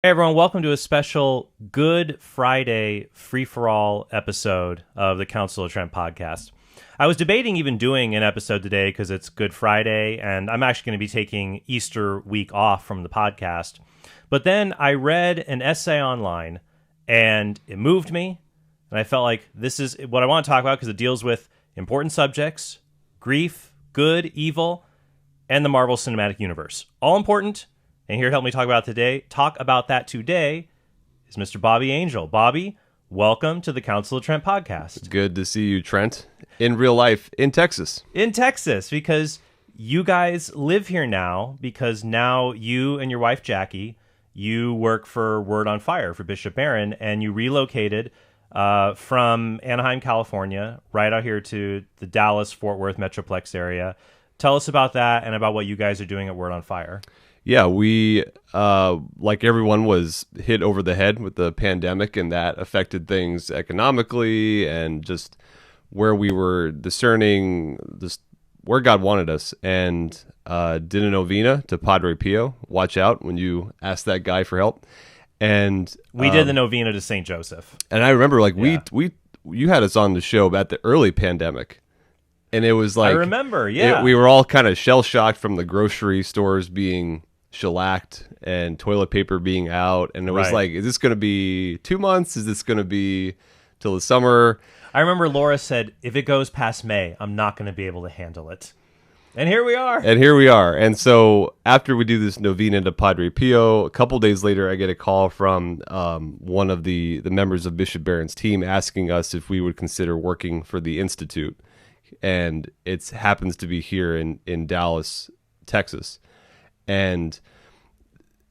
Hey everyone, welcome to a special Good Friday free-for-all episode of the Council of Trent podcast. I was debating even doing an episode today because it's Good Friday, and I'm actually going to be taking Easter week off from the podcast. But then I read an essay online, and it moved me, and I felt like this is what I want to talk about because it deals with important subjects, grief, good, evil, and the Marvel Cinematic Universe. All important. And here to help me talk about that today is Mr. Bobby Angel. Bobby, welcome to the Council of Trent podcast. Good to see you, Trent. In real life, in Texas. In Texas, because you guys live here now, because now you and your wife, Jackie, you work for Word on Fire for Bishop Barron, and you relocated from Anaheim, California, right out here to the Dallas-Fort Worth Metroplex area. Tell us about that and about what you guys are doing at Word on Fire. Yeah, we, like everyone, was hit over the head with the pandemic, and that affected things economically and just where we were discerning just where God wanted us, and did a novena to Padre Pio. Watch out when you ask that guy for help. And we did the novena to St. Joseph. And I remember, like, you had us on the show about the early pandemic. And it was like, I remember, yeah. We were all kind of shell-shocked from the grocery stores being shellacked and toilet paper being out, and it was like, is this going to be 2 months? Is this going to be till the summer? I remember Laura said, if it goes past May, I'm not going to be able to handle it. And here we are. And so after we do this novena to Padre Pio, a couple days later, I get a call from one of the members of Bishop Barron's team asking us if we would consider working for the Institute. And it happens to be here in Dallas, Texas. And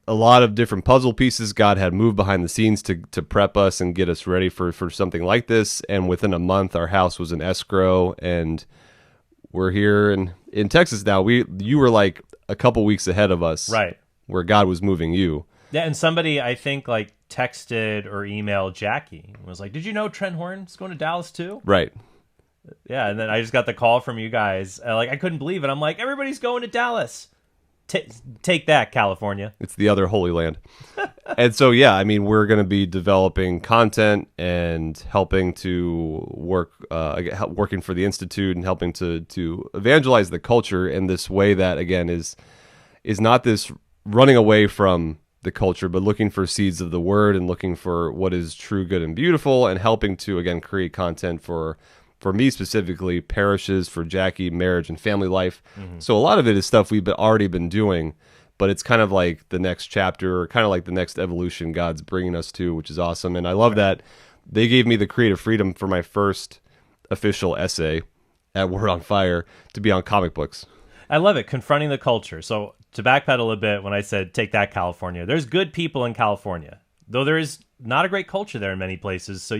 a lot of different puzzle pieces God had moved behind the scenes to prep us and get us ready for something like this. And within a month, our house was in escrow, and we're here in Texas now. You were like a couple weeks ahead of us, right? Where God was moving you. Yeah, and somebody, I think, like texted or emailed Jackie and was like, "Did you know Trent Horn's going to Dallas too?" Right. Yeah, and then I just got the call from you guys. I couldn't believe it. I'm like, everybody's going to Dallas. Take that, California. It's the other Holy Land. And so, yeah, I mean, we're going to be developing content and helping to working for the Institute and helping to evangelize the culture in this way that, again, is not this running away from the culture, but looking for seeds of the word and looking for what is true, good, and beautiful, and helping to, again, create content for me specifically, parishes, for Jackie, marriage and family life. Mm-hmm. So a lot of it is stuff we've already been doing, but it's kind of like the next chapter, or kind of like the next evolution God's bringing us to, which is awesome. And I love that they gave me the creative freedom for my first official essay at Word on Fire to be on comic books. I love it, confronting the culture. So to backpedal a bit, when I said, take that, California, there's good people in California, though there is not a great culture there in many places. So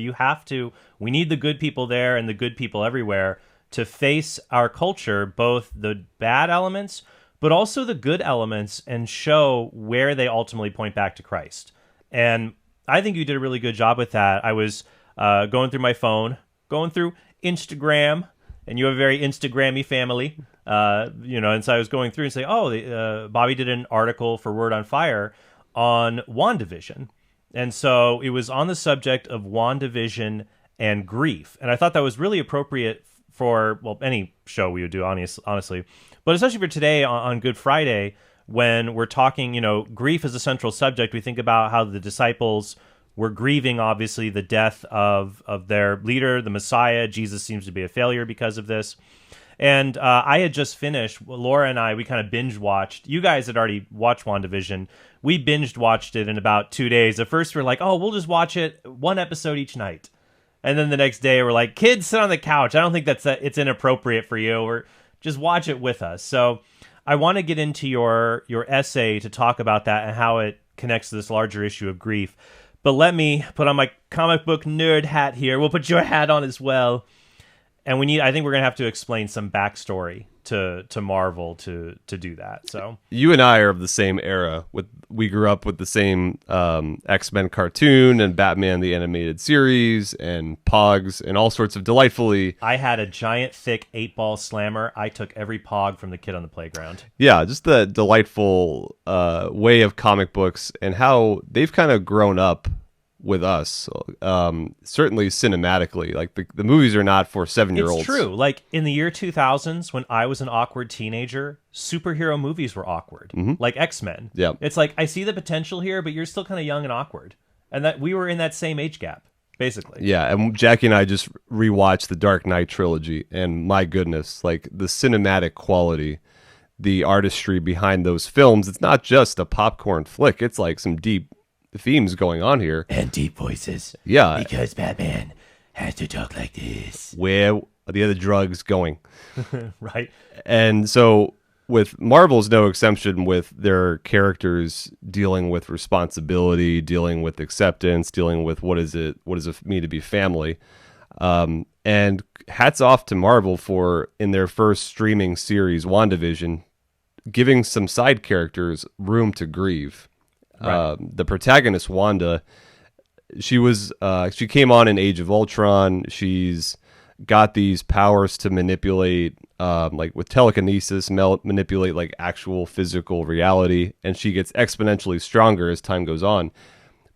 we need the good people there and the good people everywhere to face our culture, both the bad elements, but also the good elements, and show where they ultimately point back to Christ. And I think you did a really good job with that. I was going through my phone, going through Instagram, and you have a very Instagrammy family, and so I was going through and saying, Bobby did an article for Word on Fire on WandaVision. And so it was on the subject of WandaVision and grief. And I thought that was really appropriate for, any show we would do, honestly. But especially for today on Good Friday, when we're talking, grief is a central subject. We think about how the disciples were grieving, obviously, the death of their leader, the Messiah. Jesus seems to be a failure because of this. And I had just finished, Laura and I, we kind of binge watched. You guys had already watched WandaVision. We binged watched it in about 2 days. At first, we're like, we'll just watch it one episode each night. And then the next day, we're like, kids, sit on the couch. I don't think it's inappropriate for you. Or just watch it with us. So I want to get into your essay to talk about that and how it connects to this larger issue of grief. But let me put on my comic book nerd hat here. We'll put your hat on as well. And I think we're going to have to explain some backstory to Marvel to do that. So you and I are of the same era. We grew up with the same X-Men cartoon and Batman the animated series and Pogs and all sorts of delightfully. I had a giant, thick 8-ball slammer. I took every Pog from the kid on the playground. Yeah, just the delightful way of comic books and how they've kind of grown up with us, certainly cinematically. Like the movies are not for 7-year-olds. It's true. Like in the year 2000s, when I was an awkward teenager, superhero movies were awkward, like X-Men. Yeah, it's like I see the potential here, but you're still kind of young and awkward, and that we were in that same age gap, basically. Yeah, and Jackie and I just rewatched the Dark Knight trilogy, and my goodness, like the cinematic quality, the artistry behind those films. It's not just a popcorn flick. It's like some deep themes going on here, and deep voices. Yeah, because Batman has to talk like this. Where are the other drugs going? Right. And so with Marvel's no exception, with their characters dealing with responsibility, dealing with acceptance, dealing with what does it mean to be family. And hats off to Marvel for, in their first streaming series, WandaVision, giving some side characters room to grieve. Right. The protagonist, Wanda, she came on in Age of Ultron. She's got these powers to manipulate, like with telekinesis, manipulate like actual physical reality, and she gets exponentially stronger as time goes on.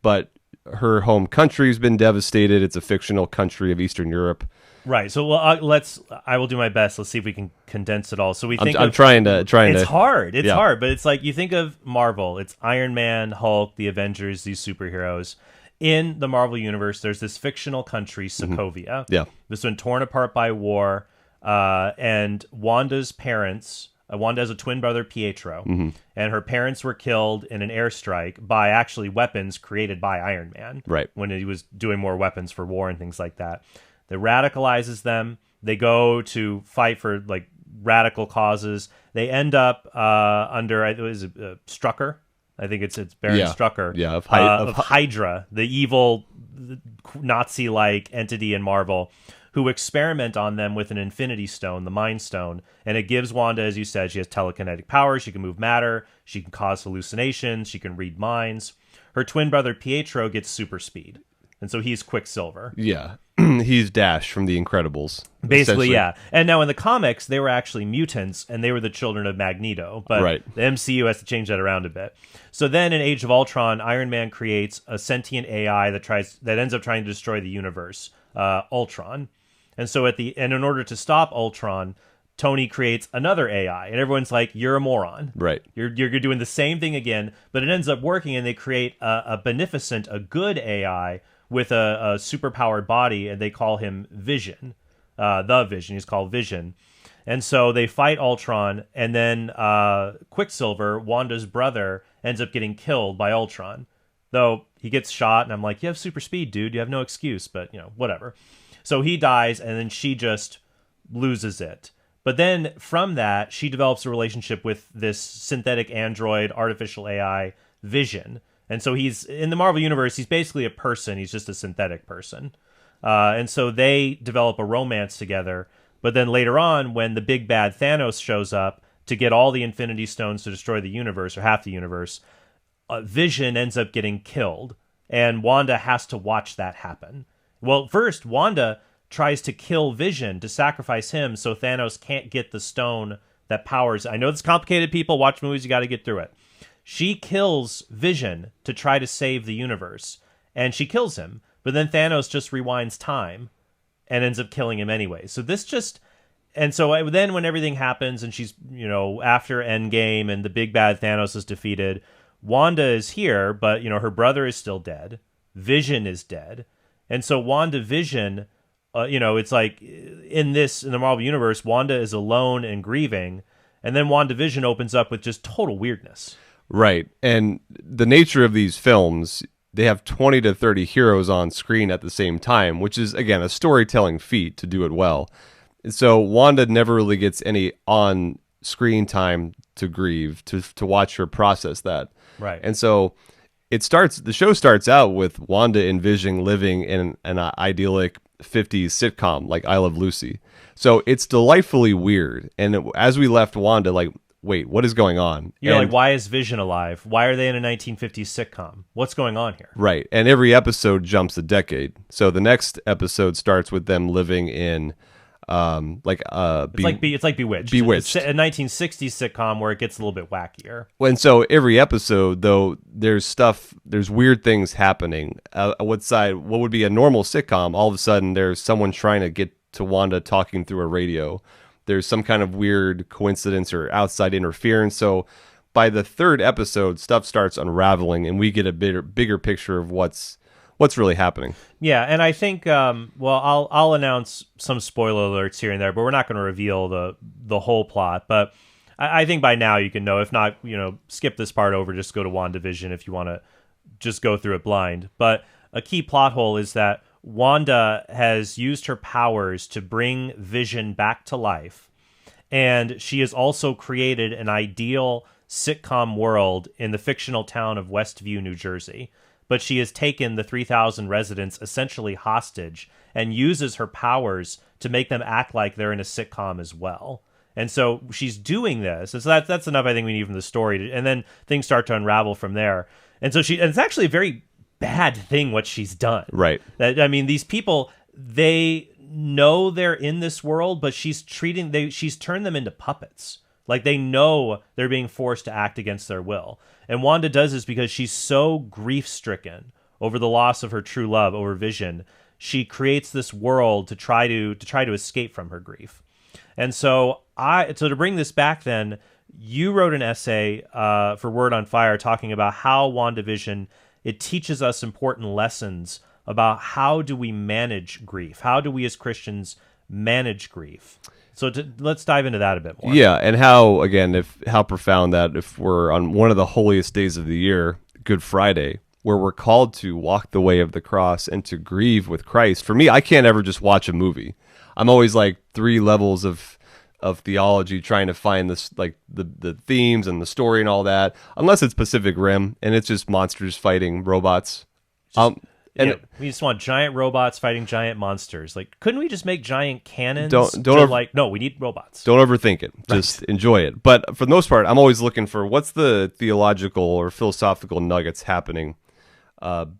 But her home country's been devastated. It's a fictional country of Eastern Europe. Right. So I will do my best. Let's see if we can condense it all. So I'm trying to. It's hard. It's hard, but it's like you think of Marvel. It's Iron Man, Hulk, the Avengers, these superheroes. In the Marvel universe, there's this fictional country, Sokovia. Yeah. This has been torn apart by war, and Wanda's parents. Wanda has a twin brother, Pietro, and her parents were killed in an airstrike by actually weapons created by Iron Man. Right. When he was doing more weapons for war and things like that. That radicalizes them. They go to fight for like radical causes. They end up under Strucker. I think it's Baron Strucker. Yeah, of Hydra, the evil Nazi-like entity in Marvel, who experiment on them with an Infinity Stone, the Mind Stone, and it gives Wanda, as you said, she has telekinetic powers. She can move matter. She can cause hallucinations. She can read minds. Her twin brother Pietro gets super speed, and so he's Quicksilver. Yeah. He's Dash from The Incredibles. Basically, yeah. And now in the comics, they were actually mutants, and they were the children of Magneto. But the MCU has to change that around a bit. So then in Age of Ultron, Iron Man creates a sentient AI that ends up trying to destroy the universe, Ultron. And so in order to stop Ultron, Tony creates another AI, and everyone's like, "You're a moron. Right? You're doing the same thing again." But it ends up working, and they create a good AI with a superpowered body, and they call him Vision. The Vision. He's called Vision. And so they fight Ultron, and then Quicksilver, Wanda's brother, ends up getting killed by Ultron. Though he gets shot, and I'm like, you have super speed, dude. You have no excuse, but, whatever. So he dies, and then she just loses it. But then from that, she develops a relationship with this synthetic android, artificial AI, Vision. And so he's in the Marvel universe, he's basically a person. He's just a synthetic person. And so they develop a romance together. But then later on, when the big bad Thanos shows up to get all the Infinity Stones to destroy the universe, or half the universe, Vision ends up getting killed. And Wanda has to watch that happen. Well, first, Wanda tries to kill Vision, to sacrifice him so Thanos can't get the stone that powers. I know it's complicated, people. Watch movies, you got to get through it. She kills Vision to try to save the universe, and she kills him. But then Thanos just rewinds time and ends up killing him anyway. So then when everything happens and she's, after Endgame and the big bad Thanos is defeated, Wanda is here, but, her brother is still dead. Vision is dead. And so WandaVision, it's like in the Marvel Universe, Wanda is alone and grieving. And then WandaVision opens up with just total weirdness. Right. And the nature of these films, they have 20 to 30 heroes on screen at the same time, which is, again, a storytelling feat to do it well. And so Wanda never really gets any on-screen time to grieve, to watch her process that. Right. And so the show starts out with Wanda and Vision living in an idyllic 50s sitcom like I Love Lucy. So it's delightfully weird. And as we left Wanda, like, wait, what is going on? You're And like, why is Vision alive? Why are they in a 1950s sitcom? What's going on here? right. And every episode jumps a decade. So the next episode starts with them living in It's like Bewitched. Bewitched. It's a 1960s sitcom where it gets a little bit wackier. And so every episode, though, there's weird things happening. What would be a normal sitcom, all of a sudden there's someone trying to get to Wanda talking through a radio. There's some kind of weird coincidence or outside interference. So by the third episode, stuff starts unraveling, and we get a bigger picture of what's really happening. Yeah, and I think, I'll announce some spoiler alerts here and there, but we're not going to reveal the whole plot. But I think by now you can know. If not, skip this part over. Just go to WandaVision if you want to just go through it blind. But a key plot hole is that Wanda has used her powers to bring Vision back to life, and she has also created an ideal sitcom world in the fictional town of Westview, New Jersey. But she has taken the 3,000 residents essentially hostage and uses her powers to make them act like they're in a sitcom as well. And so she's doing this. And so that's enough, I think, we need from the story. And then things start to unravel from there. And it's actually a very bad thing what she's done. Right. These people, they know they're in this world, but she's turned them into puppets. Like, they know they're being forced to act against their will. And Wanda does this because she's so grief-stricken over the loss of her true love, over Vision. She creates this world to try to escape from her grief. And so to bring this back then, you wrote an essay for Word on Fire talking about how WandaVision, it teaches us important lessons about how do we manage grief? How do we as Christians manage grief? So let's dive into that a bit more. Yeah, and how profound that if we're on one of the holiest days of the year, Good Friday, where we're called to walk the way of the cross and to grieve with Christ. For me, I can't ever just watch a movie. I'm always like 3 levels of theology trying to find this, like the themes and the story and all that, unless it's Pacific Rim and it's just monsters fighting robots. We just want giant robots fighting giant monsters. Like, couldn't we just make giant cannons? No, we need robots. Don't overthink it. Just enjoy it. But for the most part, I'm always looking for what's the theological or philosophical nuggets happening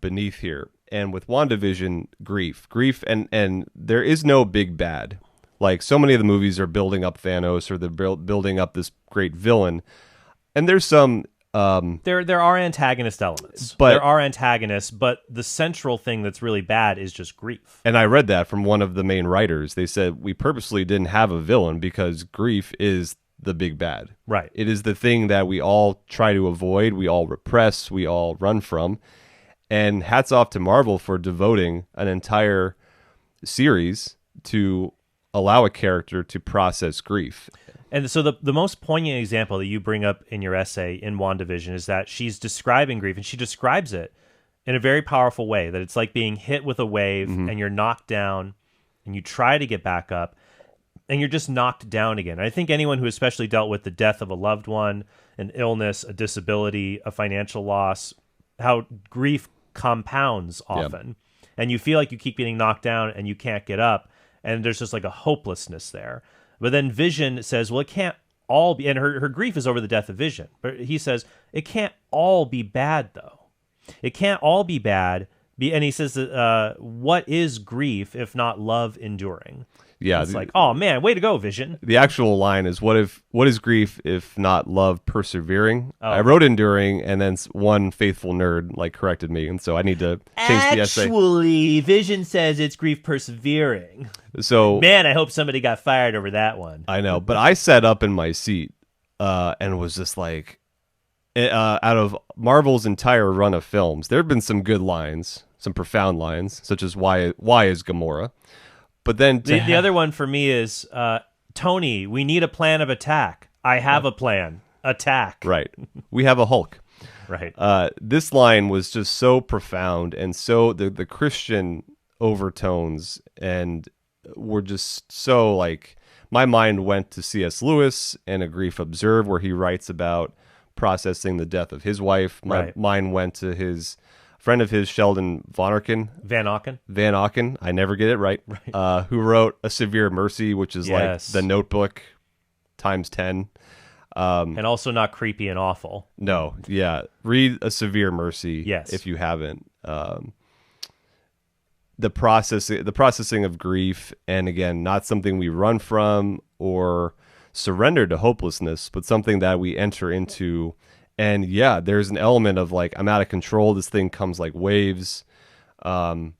beneath here. And with WandaVision, grief, and there is no big bad. Like, so many of the movies are building up Thanos, or they're building up this great villain, and there's some. There are antagonist elements. There are antagonists, but the central thing that's really bad is just grief. And I read that from one of the main writers. They said we purposely didn't have a villain because grief is the big bad. Right. It is the thing that we all try to avoid, we all repress, we all run from. And hats off to Marvel for devoting an entire series to allow a character to process grief. And so the most poignant example that you bring up in your essay in WandaVision is that she's describing grief, and she describes it in a very powerful way, that it's like being hit with a wave, and you're knocked down, and you try to get back up, and you're just knocked down again. And I think anyone who especially dealt with the death of a loved one, an illness, a disability, a financial loss, how grief compounds often. Yep. And you feel like you keep getting knocked down, and you can't get up, and there's just like a hopelessness there. But then Vision says, well, it can't all be, and her grief is over the death of Vision. But he says, it can't all be bad, though. It can't all be bad. And he says, what is grief if not love enduring? Yeah. It's like, oh, man, way to go, Vision. The actual line is, what is grief if not love persevering? Oh. I wrote enduring, and then one faithful nerd corrected me, and so I need to change the essay. Actually, Vision says it's grief persevering. So, man, I hope somebody got fired over that one. I know, but I sat up in my seat and was just like, out of Marvel's entire run of films, there have been some good lines, some profound lines, such as why is Gamora? But then the other one for me is, Tony, we need a plan of attack. I have a plan. Attack. Right. We have a Hulk. Right. This line was just so profound, and so the Christian overtones and were just so my mind went to C.S. Lewis and A Grief Observed, where he writes about processing the death of his wife. My mind went to his friend of his, Sheldon Van Auken. Van Auken, I never get it right, who wrote A Severe Mercy, which is like The Notebook times 10. And also not creepy and awful. No, yeah. Read A Severe Mercy if you haven't. The processing of grief, and again, not something we run from or surrender to hopelessness, but something that we enter into. And yeah, there's an element of like, I'm out of control. This thing comes like waves. But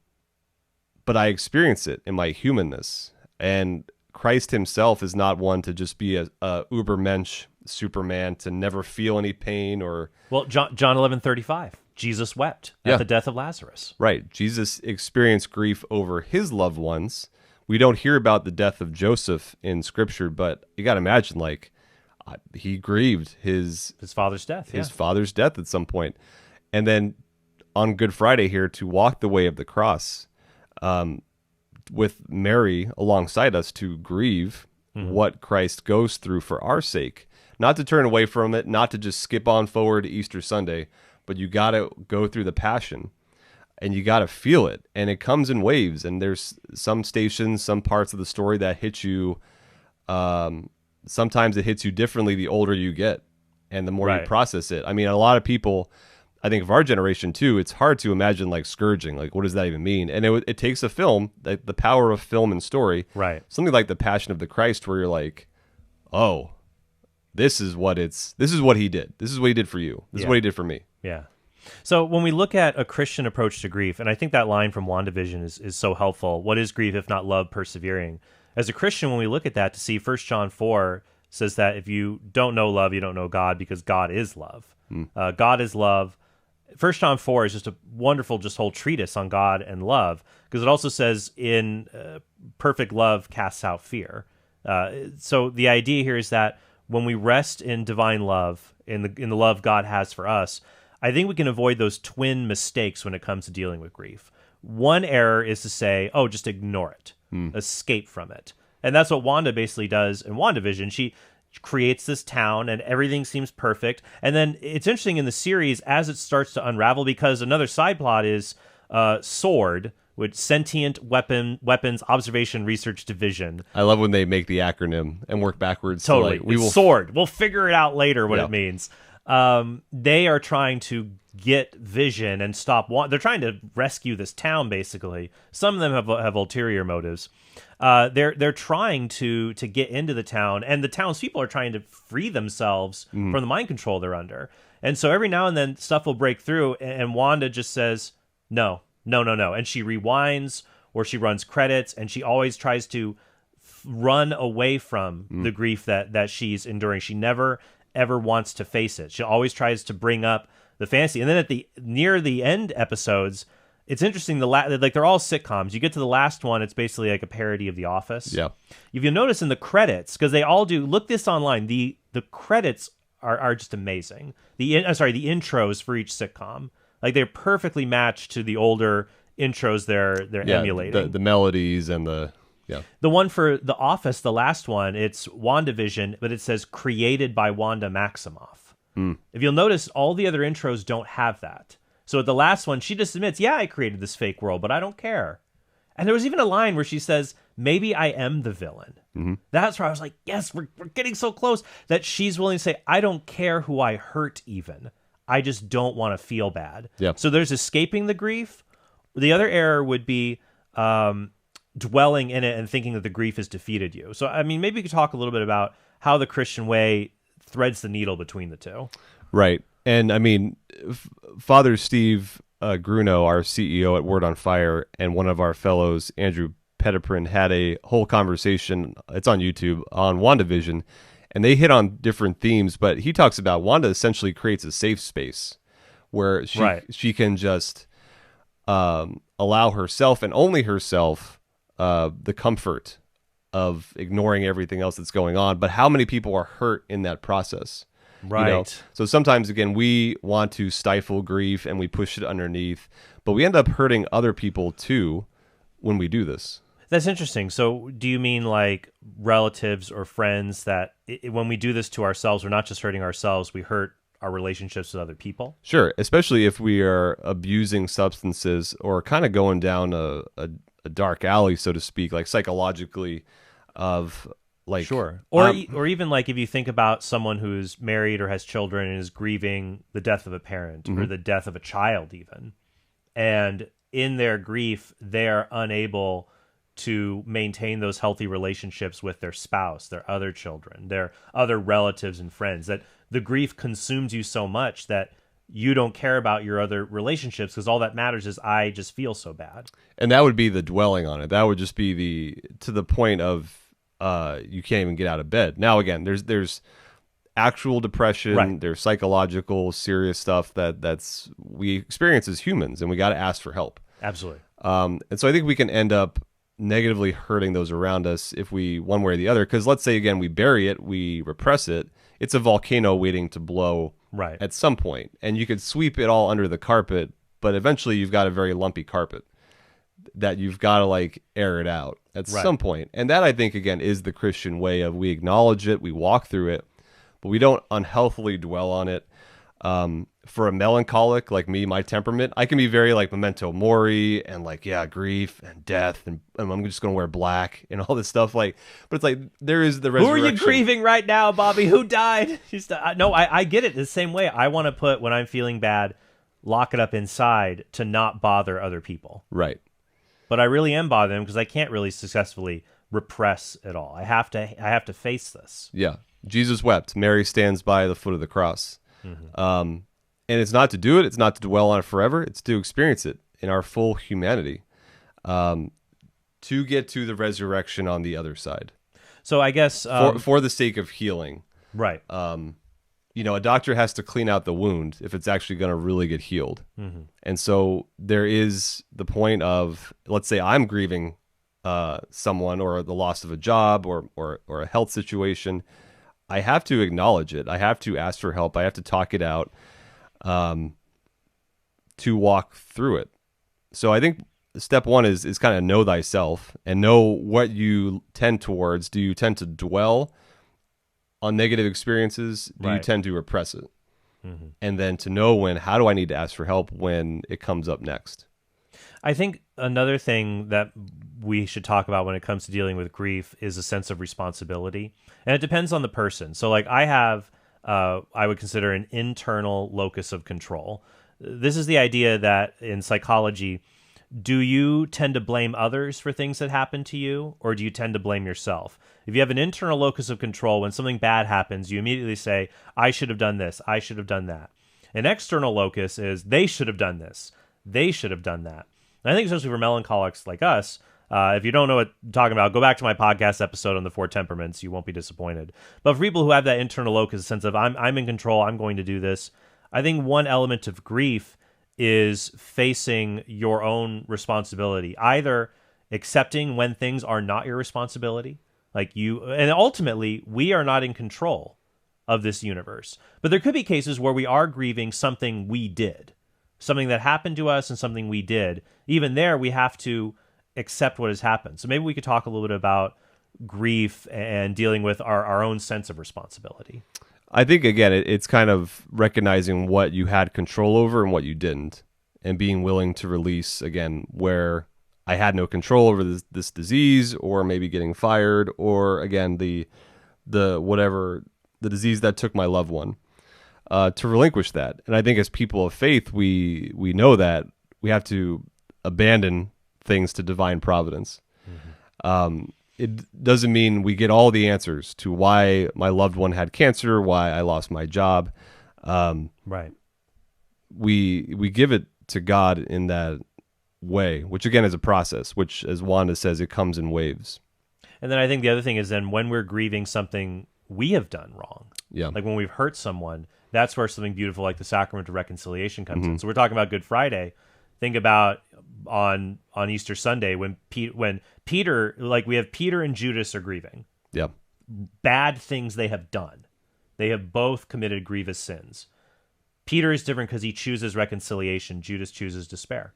I experience it in my humanness. And Christ himself is not one to just be a Ubermensch Superman, to never feel any pain or... Well, John 11:35, Jesus wept at the death of Lazarus. Right. Jesus experienced grief over his loved ones. We don't hear about the death of Joseph in Scripture, but you got to imagine, like, he grieved his father's death. His father's death at some point. And then on Good Friday here, to walk the way of the cross with Mary alongside us, to grieve what Christ goes through for our sake. Not to turn away from it, not to just skip on forward to Easter Sunday, but you got to go through the passion and you got to feel it. And it comes in waves. And there's some stations, some parts of the story that hit you. Sometimes it hits you differently the older you get and the more you process it. I mean, a lot of people, I think of our generation too, it's hard to imagine like scourging. Like, what does that even mean? And it takes a film, the power of film and story. Right. Something like The Passion of the Christ, where you're like, oh, this is what he did. This is what he did for you. This is what he did for me. Yeah. So when we look at a Christian approach to grief, and I think that line from WandaVision is so helpful. What is grief if not love persevering? As a Christian, when we look at that, to see 1 John 4 says that if you don't know love, you don't know God, because God is love. God is love. 1 John 4 is just a wonderful, just whole treatise on God and love, because it also says in perfect love casts out fear. So the idea here is that when we rest in divine love, in the love God has for us, I think we can avoid those twin mistakes when it comes to dealing with grief. One error is to say, oh, just ignore it, escape from it. And that's what Wanda basically does in WandaVision. She creates this town and everything seems perfect. And then it's interesting in the series as it starts to unravel, because another side plot is SWORD, with Sentient Weapons Observation Research Division. I love when they make the acronym and work backwards. Totally. We will SWORD. We'll figure it out later what it means. They are trying to get Vision and stop. They're trying to rescue this town, basically. Some of them have ulterior motives. They're trying to get into the town, and the townspeople are trying to free themselves from the mind control they're under. And so every now and then stuff will break through, and Wanda just says, no. And she rewinds, or she runs credits, and she always tries to run away from the grief that she's enduring. She never, ever wants to face it. She always tries to bring up the fantasy. And then at near the end episodes, it's interesting, like they're all sitcoms. You get to the last one, it's basically like a parody of The Office. Yeah. If you'll notice in the credits, because they all do, look this online, the credits are just amazing. The intros for each sitcom. Like, they're perfectly matched to the older intros they're emulating. The melodies and the one for The Office, the last one, it's WandaVision, but it says created by Wanda Maximoff. If you'll notice, all the other intros don't have that. So at the last one, she just admits, yeah, I created this fake world, but I don't care. And there was even a line where she says, maybe I am the villain. That's where I was like, yes, we're getting so close, that she's willing to say, I don't care who I hurt even. I just don't want to feel bad. Yep. So there's escaping the grief. The other error would be dwelling in it and thinking that the grief has defeated you. So, I mean, maybe you could talk a little bit about how the Christian way threads the needle between the two. Right. And, I mean, Father Steve Gruno, our CEO at Word on Fire, and one of our fellows, Andrew Petiprin, had a whole conversation, it's on YouTube, on WandaVision, and they hit on different themes, but he talks about Wanda essentially creates a safe space where she can just allow herself and only herself the comfort of ignoring everything else that's going on. But how many people are hurt in that process? Right. You know? So sometimes, again, we want to stifle grief and we push it underneath, but we end up hurting other people too when we do this. That's interesting. So do you mean like relatives or friends that when we do this to ourselves, we're not just hurting ourselves, we hurt our relationships with other people. Sure, especially if we are abusing substances or kind of going down a dark alley, so to speak, like psychologically, of like Sure. Or even like if you think about someone who's married or has children and is grieving the death of a parent or the death of a child even. And in their grief, they are unable to maintain those healthy relationships with their spouse, their other children, their other relatives and friends, that the grief consumes you so much that you don't care about your other relationships because all that matters is I just feel so bad. And that would be the dwelling on it. That would just be to the point of you can't even get out of bed. Now, again, there's actual depression, Right. there's psychological, serious stuff that's we experience as humans, and we got to ask for help. Absolutely. And so I think we can end up negatively hurting those around us if we, one way or the other, because let's say, again, we bury it, we repress it, it's a volcano waiting to blow Right. at some point, and you could sweep it all under the carpet, but eventually you've got a very lumpy carpet that you've got to like air it out at Right. some point. And that, I think, again, is the Christian way of we acknowledge it, we walk through it, but we don't unhealthily dwell on it. For a melancholic like me, my temperament, I can be very like memento mori and like, yeah, grief and death, and I'm just going to wear black and all this stuff. Like, but it's like there is the Who resurrection. are you grieving right now, Bobby? Who died? No, I get it the same way. I want to put, when I'm feeling bad, lock it up inside to not bother other people. Right. But I really am bothering them because I can't really successfully repress it all. I have to face this. Yeah. Jesus wept. Mary stands by the foot of the cross. And it's not to do it. It's not to dwell on it forever. It's to experience it in our full humanity, to get to the resurrection on the other side. So I guess For the sake of healing. right. A doctor has to clean out the wound if it's actually going to really get healed. And so there is the point of, let's say I'm grieving someone or the loss of a job or a health situation. I have to acknowledge it. I have to ask for help. I have to talk it out to walk through it. So I think step one is kind of know thyself and know what you tend towards. Do you tend to dwell on negative experiences? Do you Right. tend to repress it? And then to know how do I need to ask for help when it comes up next? I think another thing that we should talk about when it comes to dealing with grief is a sense of responsibility. And it depends on the person. So like I have, I would consider an internal locus of control. This is the idea that in psychology, do you tend to blame others for things that happen to you, or do you tend to blame yourself? If you have an internal locus of control, when something bad happens, you immediately say, I should have done this, I should have done that. An external locus is, they should have done this, they should have done that. And I think especially for melancholics like us, if you don't know what I'm talking about, go back to my podcast episode on the 4 temperaments. You won't be disappointed. But for people who have that internal locus, a sense of I'm in control, I'm going to do this, I think one element of grief is facing your own responsibility, either accepting when things are not your responsibility, like you, and ultimately we are not in control of this universe. But there could be cases where we are grieving something we did, something that happened to us and something we did. Even there, we have to accept what has happened. So maybe we could talk a little bit about grief and dealing with our own sense of responsibility. I think, again, it's kind of recognizing what you had control over and what you didn't, and being willing to release, again, where I had no control over this disease, or maybe getting fired, or, again, the disease that took my loved one, to relinquish that. And I think as people of faith, we know that we have to abandon things to divine providence. It doesn't mean we get all the answers to why my loved one had cancer, why I lost my job. Right. We give it to God in that way, which again is a process, which, as Wanda says, it comes in waves. And then I think the other thing is then when we're grieving something we have done wrong, Yeah. like when we've hurt someone, that's where something beautiful like the Sacrament of Reconciliation comes in. So we're talking about Good Friday. Think about on Easter Sunday when Peter, like we have Peter and Judas are grieving. Yeah. Bad things they have done. They have both committed grievous sins. Peter is different because he chooses reconciliation. Judas chooses despair.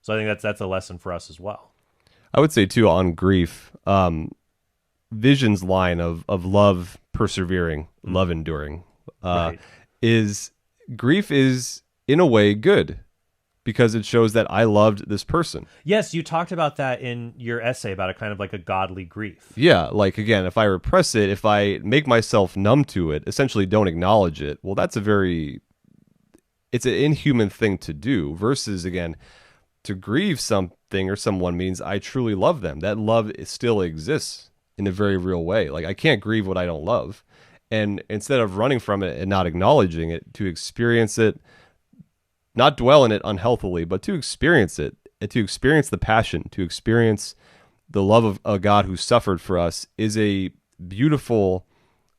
So I think that's a lesson for us as well. I would say too on grief, Vision's line of love persevering, love enduring, Right. is grief is in a way good because it shows that I loved this person. Yes, you talked about that in your essay about a kind of like a godly grief. Yeah, like again, if I repress it, if I make myself numb to it, essentially don't acknowledge it, well, it's an inhuman thing to do versus, again, to grieve something or someone means I truly love them. That love still exists in a very real way. Like I can't grieve what I don't love. And instead of running from it and not acknowledging it, to experience it, not dwell in it unhealthily, but to experience it, and to experience the passion, to experience the love of a God who suffered for us is a beautiful,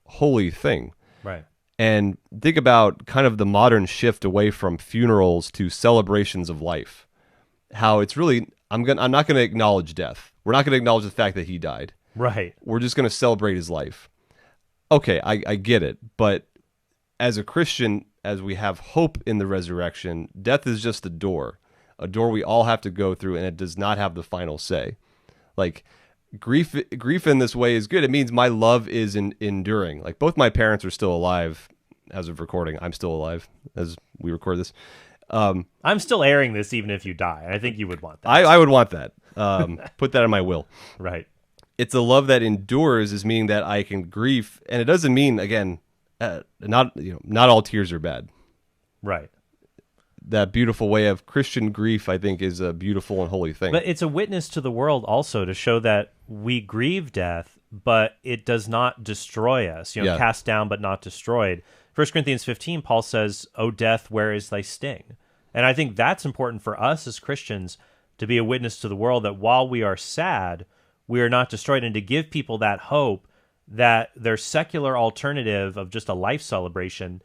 holy thing. Right. And think about kind of the modern shift away from funerals to celebrations of life. How it's really, I'm not going to acknowledge death. We're not going to acknowledge the fact that he died. Right. We're just going to celebrate his life. Okay, I get it. But as a Christian, as we have hope in the resurrection, death is just a door we all have to go through, and it does not have the final say. Like grief in this way is good. It means my love is enduring. Like both my parents are still alive as of recording. I'm still alive as we record this. I'm still airing this even if you die. I think you would want that. I would want that. Put that in my will. Right. It's a love that endures, is meaning that I can grieve, and it doesn't mean, again, not all tears are bad. Right. That beautiful way of Christian grief, I think, is a beautiful and holy thing. But it's a witness to the world also to show that we grieve death, but it does not destroy us. Cast down but not destroyed. 1 Corinthians 15, Paul says, "O death, where is thy sting?" And I think that's important for us as Christians to be a witness to the world that while we are sad, we are not destroyed, and to give people that hope that their secular alternative of just a life celebration,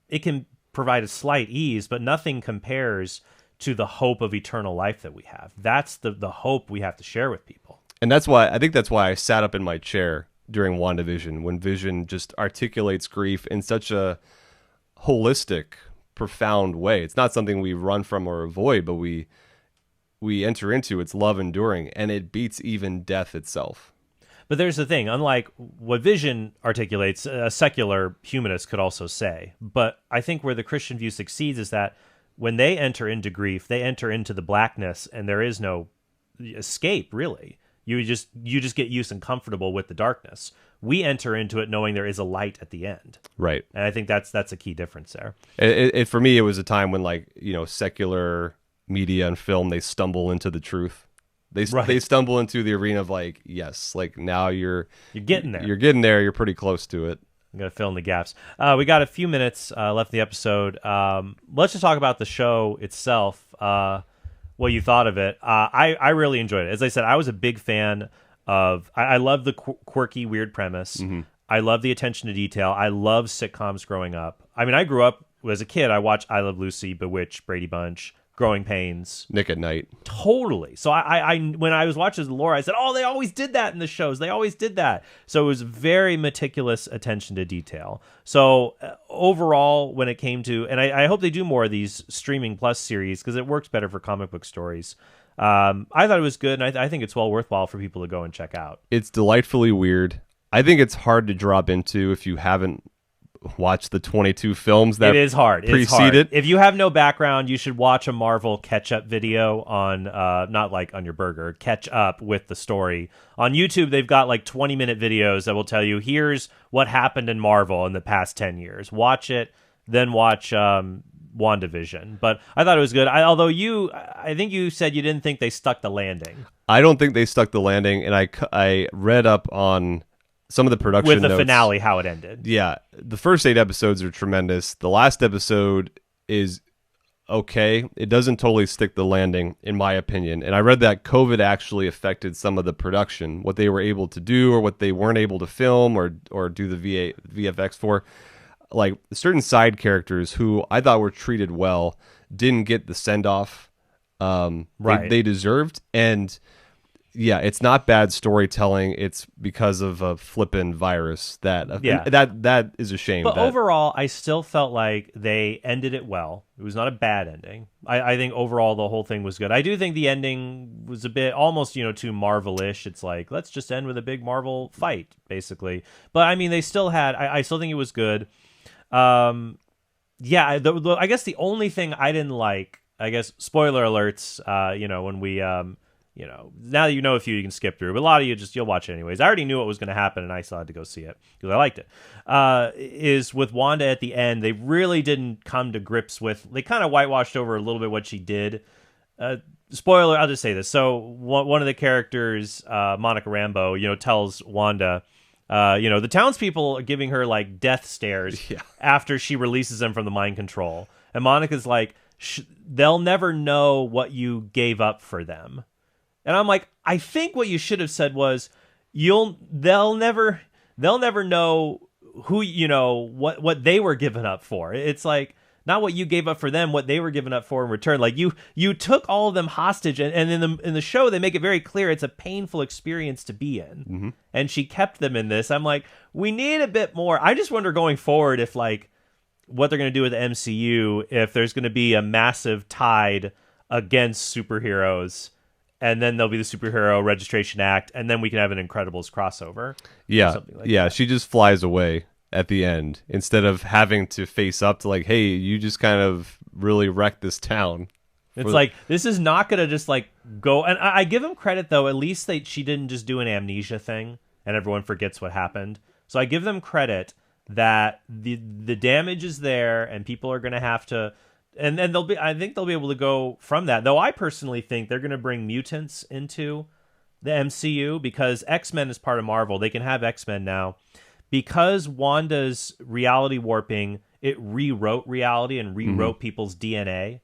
it can provide a slight ease, but nothing compares to the hope of eternal life that we have. That's the hope we have to share with people. And that's why I sat up in my chair during WandaVision, when Vision just articulates grief in such a holistic, profound way. It's not something we run from or avoid, but we enter into. It's love enduring, and it beats even death itself. But there's the thing, unlike what Vision articulates, a secular humanist could also say. But I think where the Christian view succeeds is that when they enter into grief, they enter into the blackness, and there is no escape, really. You just get used and comfortable with the darkness. We enter into it knowing there is a light at the end. Right. And I think that's a key difference there. It for me, it was a time when, secular media and film, they stumble into the truth. They stumble into the arena of now you're getting there. You're getting there. You're pretty close to it. I'm going to fill in the gaps. We got a few minutes left in the episode. Let's just talk about the show itself. What you thought of it. I really enjoyed it. As I said, I was a big fan of... I love the quirky, weird premise. Mm-hmm. I love the attention to detail. I love sitcoms growing up. I mean, I grew up... As a kid, I watched I Love Lucy, Bewitched, Brady Bunch, Growing Pains. Nick at Night. Totally. So I when I was watching Lore, I said, oh, they always did that in the shows. They always did that. So it was very meticulous attention to detail. So overall, when it came to, and I hope they do more of these Streaming Plus series because it works better for comic book stories. I thought it was good, and I think it's worthwhile for people to go and check out. It's delightfully weird. I think it's hard to drop into if you haven't watch the 22 films that it is hard. Precede it. If you have no background, you should watch a Marvel catch-up video on, not like on your burger, catch up with the story. On YouTube, they've got 20-minute videos that will tell you, here's what happened in Marvel in the past 10 years. Watch it, then watch WandaVision. But I thought it was good. Although I think you said you didn't think they stuck the landing. I don't think they stuck the landing, and I read up on some of the production with the notes. Finale, how it ended. Yeah, the first 8 episodes are tremendous. The last episode is okay. It doesn't totally stick the landing, in my opinion. And I read that COVID actually affected some of the production, what they were able to do or what they weren't able to film or do the VFX for. Certain side characters who I thought were treated well didn't get the send-off they deserved. And yeah, it's not bad storytelling. It's because of a flippin' virus that is a shame. But overall, I still felt like they ended it well. It was not a bad ending. I think overall the whole thing was good. I do think the ending was a bit almost too Marvel-ish. It's let's just end with a big Marvel fight, basically. But I mean, they still had. I still think it was good. yeah, I guess the only thing I didn't like, I guess, spoiler alerts, when we, now that you know a few, you can skip through, but a lot of you'll watch it anyways. I already knew what was going to happen, and I still had to go see it because I liked it. Is with Wanda at the end, they really didn't come to grips with, they kind of whitewashed over a little bit what she did. Spoiler, I'll just say this. So one of the characters, Monica Rambeau, tells Wanda, the townspeople are giving her like death stares after she releases them from the mind control. And Monica's like, they'll never know what you gave up for them. And I'm like, I think what you should have said was, they'll never know who, what they were given up for. It's like, not what you gave up for them, what they were given up for in return. Like you took all of them hostage, and in the show they make it very clear it's a painful experience to be in. Mm-hmm. And she kept them in this. I'm like, we need a bit more. I just wonder going forward if like what they're going to do with the MCU, if there's going to be a massive tide against superheroes, and then there'll be the Superhero Registration Act, and then we can have an Incredibles crossover. Yeah, that. She just flies away at the end instead of having to face up to like, hey, you just kind of really wrecked this town. It's like, this is not going to just like go. And I give them credit though. At least she didn't just do an amnesia thing and everyone forgets what happened. So I give them credit that the damage is there and people are going to have to, and then I think they'll be able to go from that. Though I personally think they're going to bring mutants into the MCU because X-Men is part of Marvel. They can have X-Men now. Because Wanda's reality warping, it rewrote reality and rewrote people's DNA.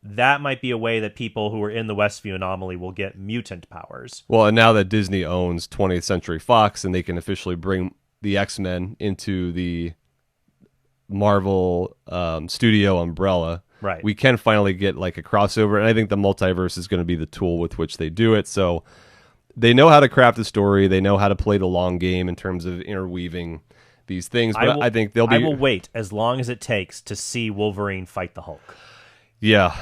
That might be a way that people who are in the Westview anomaly will get mutant powers. Well, and now that Disney owns 20th Century Fox and they can officially bring the X-Men into the Marvel studio umbrella, right? We can finally get like a crossover, and I think the multiverse is going to be the tool with which they do it. So they know how to craft a story. They know how to play the long game in terms of interweaving these things. But I think they'll be. I will wait as long as it takes to see Wolverine fight the Hulk. Yeah.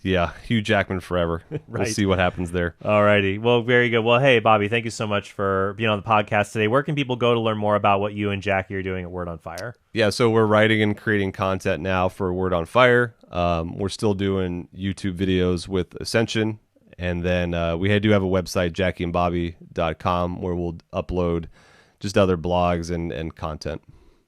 Hugh Jackman forever. Right. We'll see what happens there. Alrighty. Well, very good. Well, hey, Bobby, thank you so much for being on the podcast today. Where can people go to learn more about what you and Jackie are doing at Word on Fire? Yeah, so we're writing and creating content now for Word on Fire. We're still doing YouTube videos with Ascension. And then we do have a website, JackieandBobby.com, where we'll upload just other blogs and content.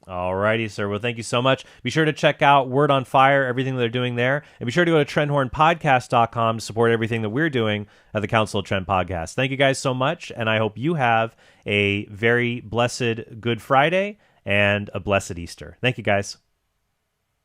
Alrighty, sir. Well, thank you so much. Be sure to check out Word on Fire, everything they're doing there. And be sure to go to TrentHornPodcast.com to support everything that we're doing at the Council of Trent Podcast. Thank you guys so much, and I hope you have a very blessed Good Friday and a blessed Easter. Thank you, guys.